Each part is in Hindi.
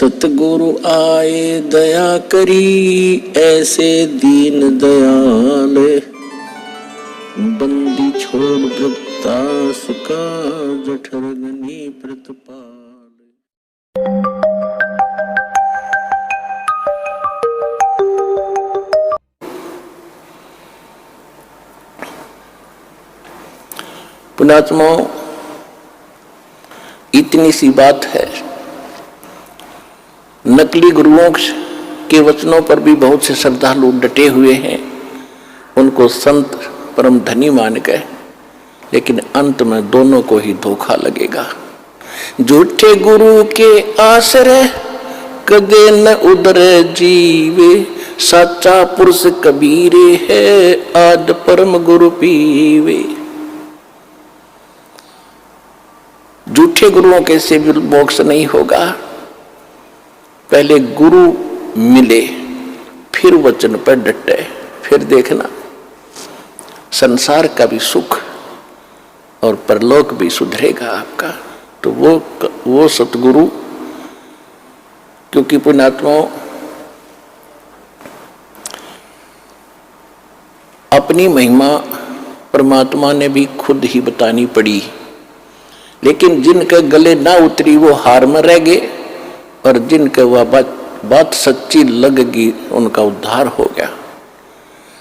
सतगुरु आए दया करी, ऐसे दीन दयाल। बंदी छोड़ वृत्तास का, जठरगनी प्रतिपाल। पुण्यात्माओं, इतनी सी बात है। नकली गुरुओं के वचनों पर भी बहुत से श्रद्धालु डटे हुए हैं, उनको संत परम धनी मान गए, लेकिन अंत में दोनों को ही धोखा लगेगा। झूठे गुरु के आश्रय कदे न उदरे जीवे, सच्चा पुरुष कबीरे है आद परम गुरु पीवे। झूठे गुरुओं के से भी मोक्ष नहीं होगा। पहले गुरु मिले, फिर वचन पर डटे, फिर देखना संसार का भी सुख और परलोक भी सुधरेगा आपका। तो वो सतगुरु, क्योंकि पुण्यात्माओं अपनी महिमा परमात्मा ने भी खुद ही बतानी पड़ी, लेकिन जिनके गले ना उतरी वो हार में रह गए, और जिनके वह बात सच्ची लगेगी उनका उद्धार हो गया।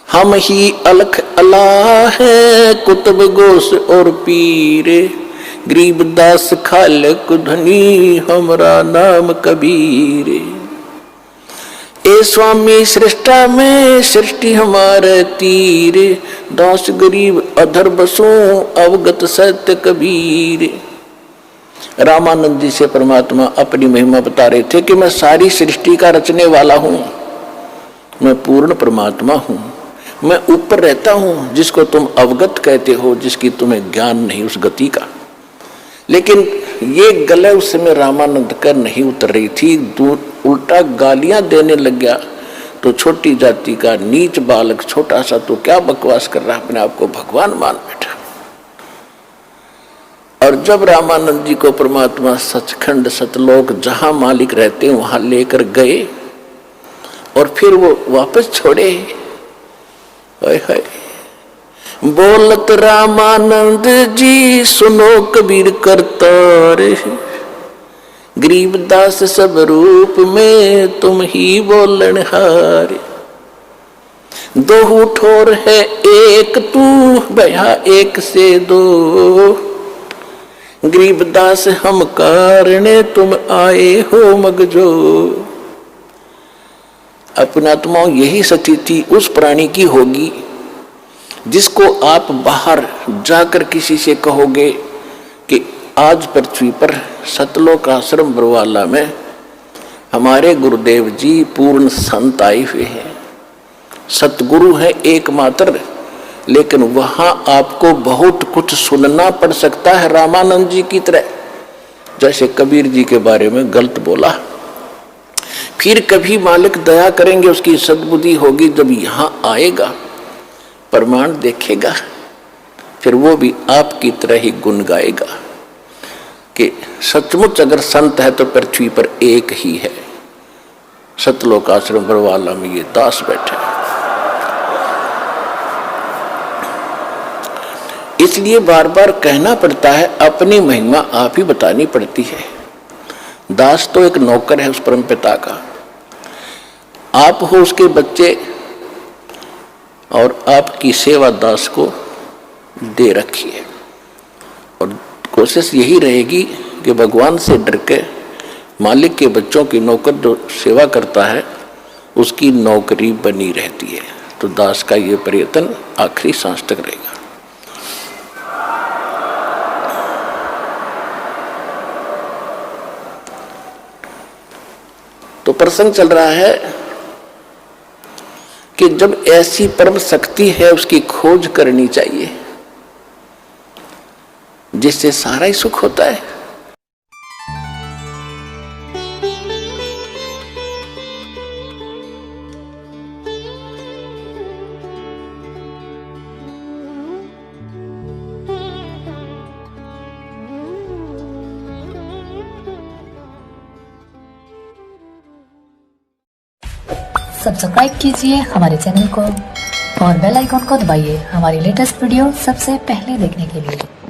हम ही अलख अल्लाह है कुतुब गोस और पीरे, गरीबदास खालिक धनी हमरा नाम कबीरे। ए स्वामी सृष्टा में सृष्टि हमारे तीरे, दास गरीब अधर बसों अवगत सत्य कबीरे। रामानंद जी से परमात्मा अपनी महिमा बता रहे थे कि मैं सारी सृष्टि का रचने वाला हूं, मैं पूर्ण परमात्मा हूं, मैं ऊपर रहता हूं, जिसको तुम अवगत कहते हो, जिसकी तुम्हें ज्ञान नहीं उस गति का। लेकिन ये गले उस समय रामानंद कर नहीं उतर रही थी, उल्टा गालियां देने लग गया। तो छोटी जाति का नीच बालक छोटा सा तो क्या बकवास कर रहा, अपने आप को भगवान मान बैठा। और जब रामानंद जी को परमात्मा सचखंड सतलोक जहां मालिक रहते हैं वहां लेकर गए और फिर वो वापस छोड़े, बोलत रामानंद जी सुनो कबीर करतार, गरीबदास सब रूप में तुम ही बोलन हारे। दो ठोर है एक तू भया एक से दो, गरीबदास हम कारणे तुम आए हो मगजो। अपनात्माओं यही स्थिति उस प्राणी की होगी जिसको आप बाहर जाकर किसी से कहोगे कि आज पृथ्वी पर सतलोक आश्रम बरवाला में हमारे गुरुदेव जी पूर्ण संत आए हुए हैं, सतगुरु है एकमात्र, लेकिन वहां आपको बहुत कुछ सुनना पड़ सकता है रामानंद जी की तरह। जैसे कबीर जी के बारे में गलत बोला, फिर कभी मालिक दया करेंगे, उसकी सद्बुद्धि होगी, जब यहां आएगा प्रमाण देखेगा, फिर वो भी आपकी तरह ही गुण गाएगा कि सचमुच अगर संत है तो पृथ्वी पर एक ही है, सतलोक आश्रम बरवाला में ये दास बैठे। इसलिए बार बार कहना पड़ता है, अपनी महिमा आप ही बतानी पड़ती है। दास तो एक नौकर है उस परम पिता का, आप हो उसके बच्चे, और आपकी सेवा दास को दे रखी है। और कोशिश यही रहेगी कि भगवान से डर के मालिक के बच्चों की नौकर जो सेवा करता है उसकी नौकरी बनी रहती है। तो दास का ये प्रयत्न आखिरी सांस तक रहेगा। तो प्रसंग चल रहा है कि जब ऐसी परम शक्ति है उसकी खोज करनी चाहिए, जिससे सारा ही सुख होता है। सब्सक्राइब कीजिए हमारे चैनल को और बेल आइकॉन को दबाइए हमारी लेटेस्ट वीडियो सबसे पहले देखने के लिए।